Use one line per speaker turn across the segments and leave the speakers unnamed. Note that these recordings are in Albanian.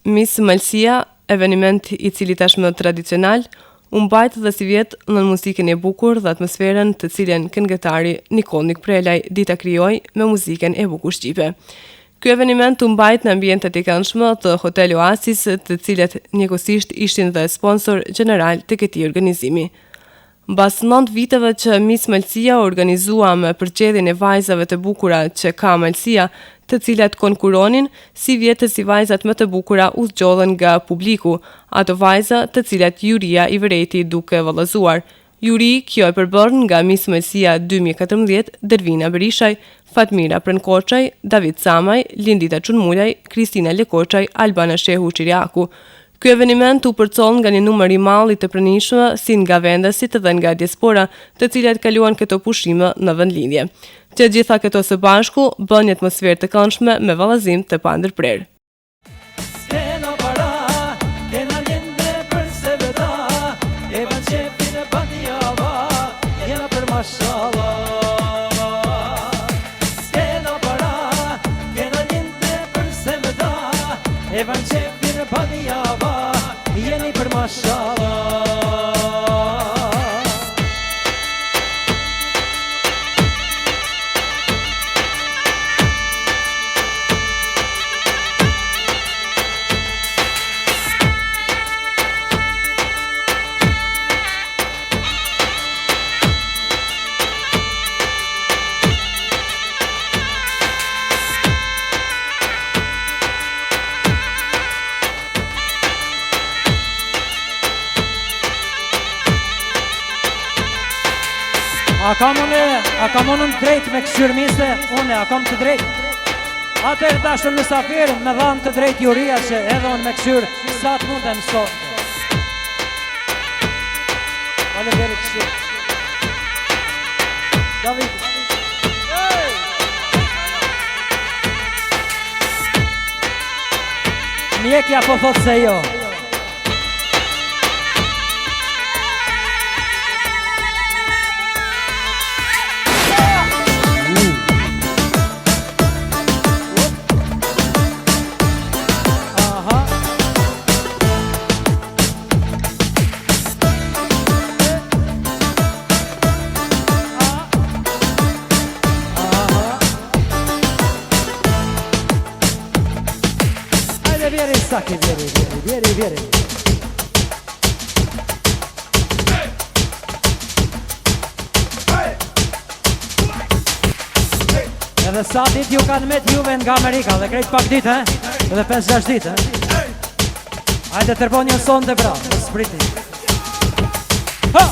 Miss Malësia, eveniment I cili tashmë tradicional, u mbajt dhe si vjet në muzikën e bukur dhe atmosferën të cilën këngëtari Nikol Nikprelaj dita krijoi me muzikën e bukur shqipe. Ky eveniment u mbajt në ambientet e këndshme të Hotel Oasis, të cilët njëkohësisht ishin dhe sponsor general të këtij organizimi. Mbas 9 viteve që Miss Malësia organizua me përqedhjen e vajzave të bukura që ka Malësia, të cilat konkuronin, si vjetës si vajzat më të bukura u zgjodhen nga publiku, ato vajza të cilat juria I vërejti duke vëllëzuar. Juri kjo e përbërën nga Miss Malësia 2014, Dervina Berishaj, Fatmira Prënkoçaj, David Samaj, Lindita Çunmulaj, Kristina Lekoçaj, Albana Shehu Çiriaku. Ky eveniment u përcoll nga një numër I madh I të pranishme si nga vendasit dhe nga diaspora, të cilat kaluan këto pushime në vendlindje. Të gjitha këto së bashku bën një atmosferë të këndshme me vallazim të pandërprer.
A kam unë drejt me këshyrë mise, une, a kam të drejt. Atër dashën në safirë, me dhamë të drejt juria që edhe unë me këshyrë, sa të mund e më sotë. Ale veri këshyrë. David. Mjekja po thotë se jo. Saki, vieri. Edhe sa dit ju kanë met juve nga Amerika, dhe krejt pak dit, edhe 5-6 dit, Hajde tërbon një son dhe bra, në spriti. Ha!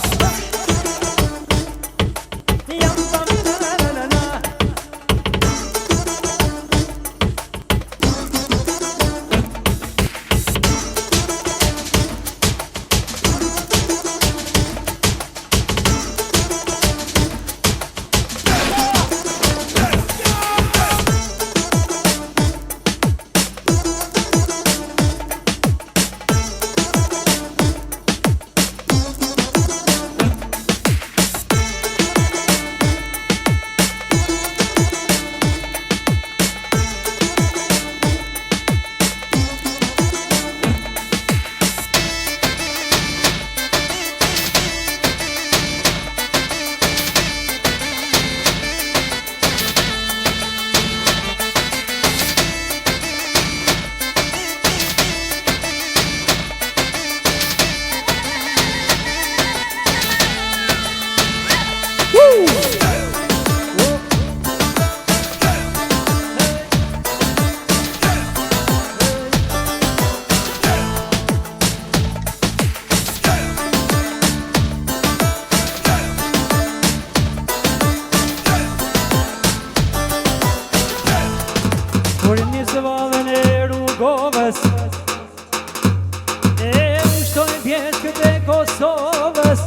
Kosovës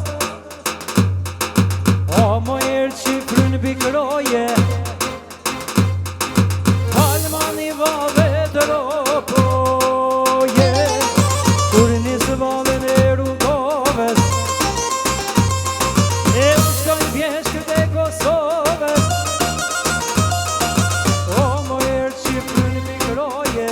O më erë që frynë bikroje Palmani vave të rokoje Kur nisë valën e Rugovës E ushtoj vjeshkët e Kosovës O më erë që frynë bikroje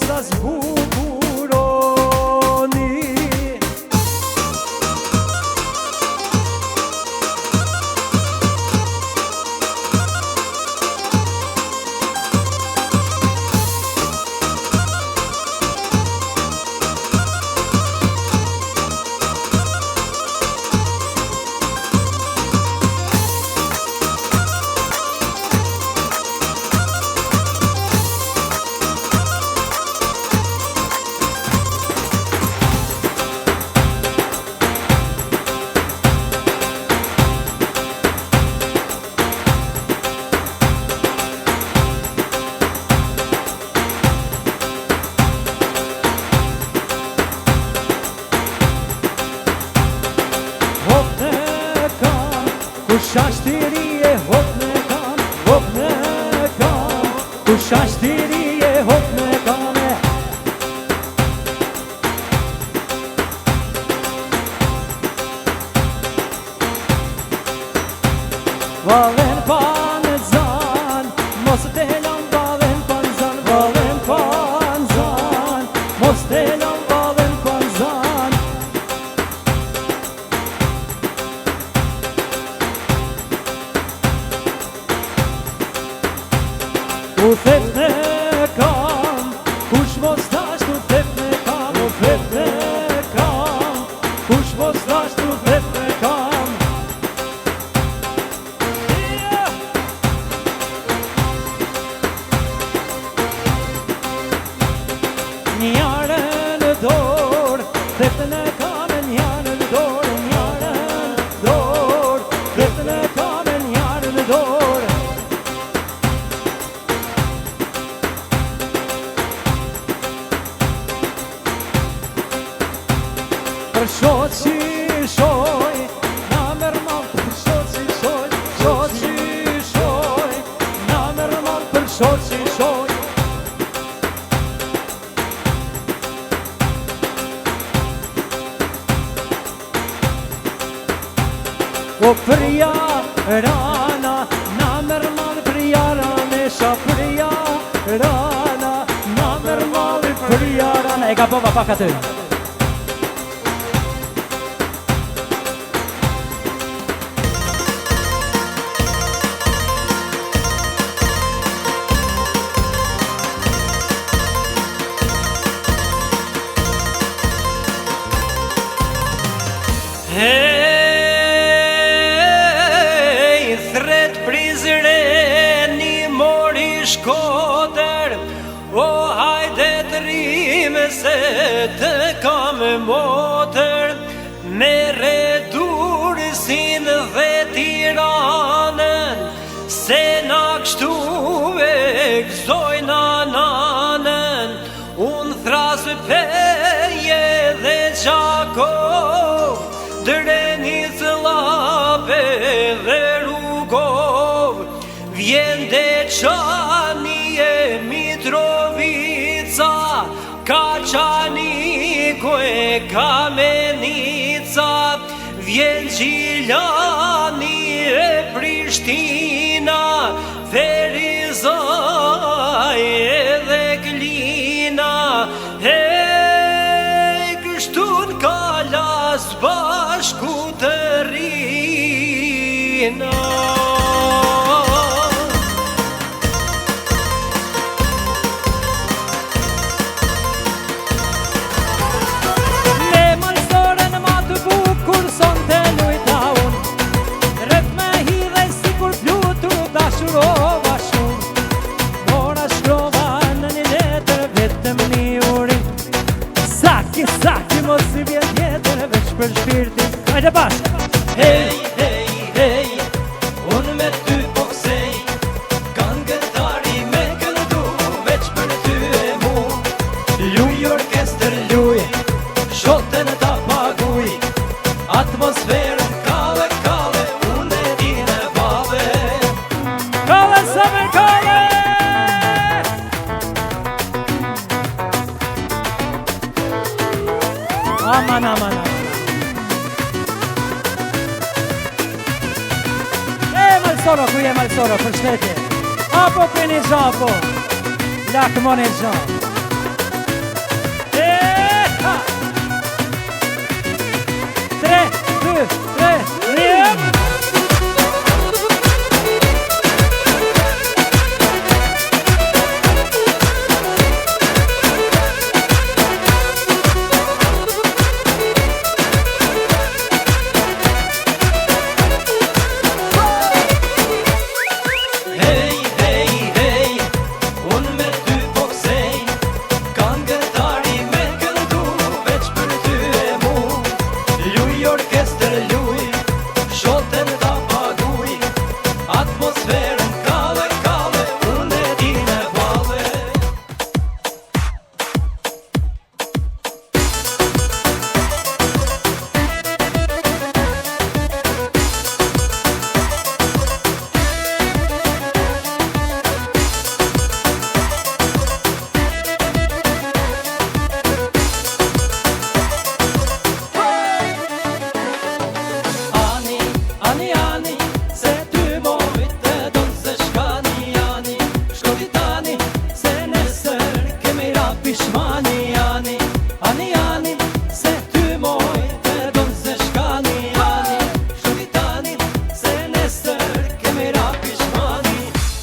sa zbukuroni. Shashtiri e hop në kam, hop në kam. Ku shashtiri e hop në kam. Valen pa në zan, mos të lan valen pa në zan. Valen pa në zan, mos të lan valen pa në zan. U thep në kam, kush mos tash u thep në kam. U thep në kam, kush mos tash u thep në kam. Njare në dorë, thep në kam. Njare në dorë, njare në dorë, thep në kam. Njare në dorë. Për shoqi shoj, na mërman për shoqi shoj. Shoqi shoj, na mërman për shoqi shoj. O përja rana, na mërman përja rane. Sha përja rana, na mërman përja rane. E ka pova pak aty.
Hej, thret Prizreni mori Shkodër. O hajde të rime se të kam motër. Mere Durrësin dhe Tiranën, se na kështu e gëzojna nanën. Unë thrasë peje dhe Qakov, Drenic Lape dhe Rugov. Vjen Deçani e Mitrovica, Kaçaniku e Kamenica. Vjen Gjilani e Prishtina, Ferizaj edhe Glina. Hej, kështu n'Kalas bashku të rina.
Me malësorën ma të bukur son të lujta unë. Rrët me hidhe si kur flutu dashurova shumë. Mora shkrova në një letër vetëm një urim. Saki, saki mos i vjen tjetër veç për shpirtin. Hajde bashkë!
Hej, hej, hej, unë me ty po ksej. Kanë gëtari me këndu veç për ty e mu. Luj orkestër luj, shotën ta paguj. Atmosferën kale, kale, unë e din e bave.
Kale sa me kale! Aman, aman, aman. Malsoro, ku je Malsoro, për shtetje. Apo për një gjapo, lakë mon e gjapo.
atmosferën kalle, kalle, unë e di me balle. Ani, ani, se ty mojt e donë se shkani. Ani, shkoti tani, se nesër kemi ra pishmani. Ani, ani, se ty mojt e donë se shkani. Ani, shkoti tani, se nesër kemi ra pishmani.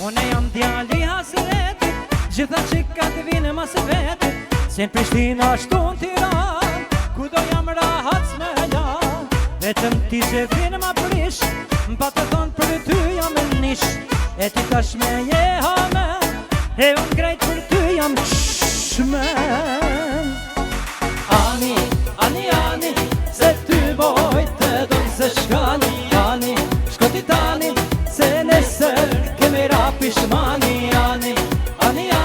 Une jam djali hasretit, gjitha qikat vine mas vetit, se në Prishtina ashtu në Tiran, kudo jam rahat s'melan. Vetëm ti që vine ma prish, m'pa të thonë për ty jam e nish. E ti tash me je hamen, e unë grejt për ty jam shmen.
Ani, ani, se ty mojt e donë se shkani. Ani, shkoti tani, se nesër kemi ra pishmani. Ani,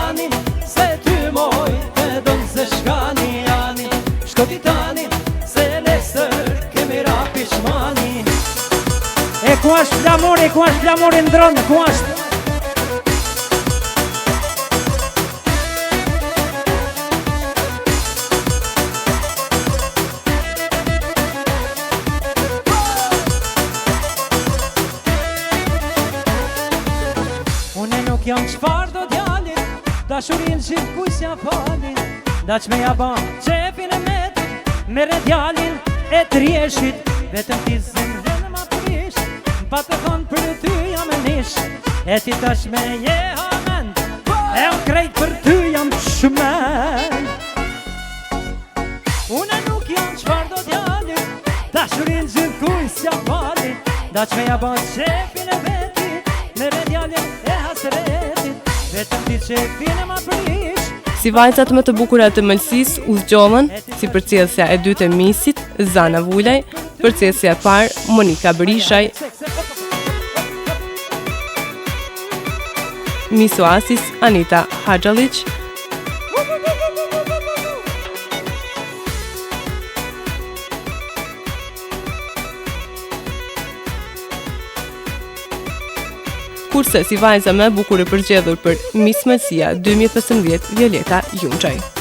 ani, se ty mojt e donë se shkani. Ani, shkoti tani, se nesër kemi ra pishmani.
E ku është flamuri në dronë, ku është? Une nuk jam qfar do djallit, dashurin që kuj s'ja falin. Da që me ja ban qepin e metit, mere djallin e t'rieshit. Vetëm ti zemrën ma prish, pa të thonë për ty jam e nish. E ti tash me je hamen, e unë krejt për ty jam shmen. Une nuk jam qfar do djallit, dashurin që kuj s'ja falin. Da që me ja ban qepin e vetit, mere djallin e hasretit. Vetëm ti qepin e ma prish.
Si vajzat më të bukura të Mëlsisë u zgjollën, si përcjellësja e dytë e Misit, Zana Vulaj, përcjellësja e parë, Monika Berishaj, Miss Oasis, Anita Haxhallić, kurse si vajza më e bukur e përgjedhur për Miss Mëlsia 2015, Violeta Junçaj.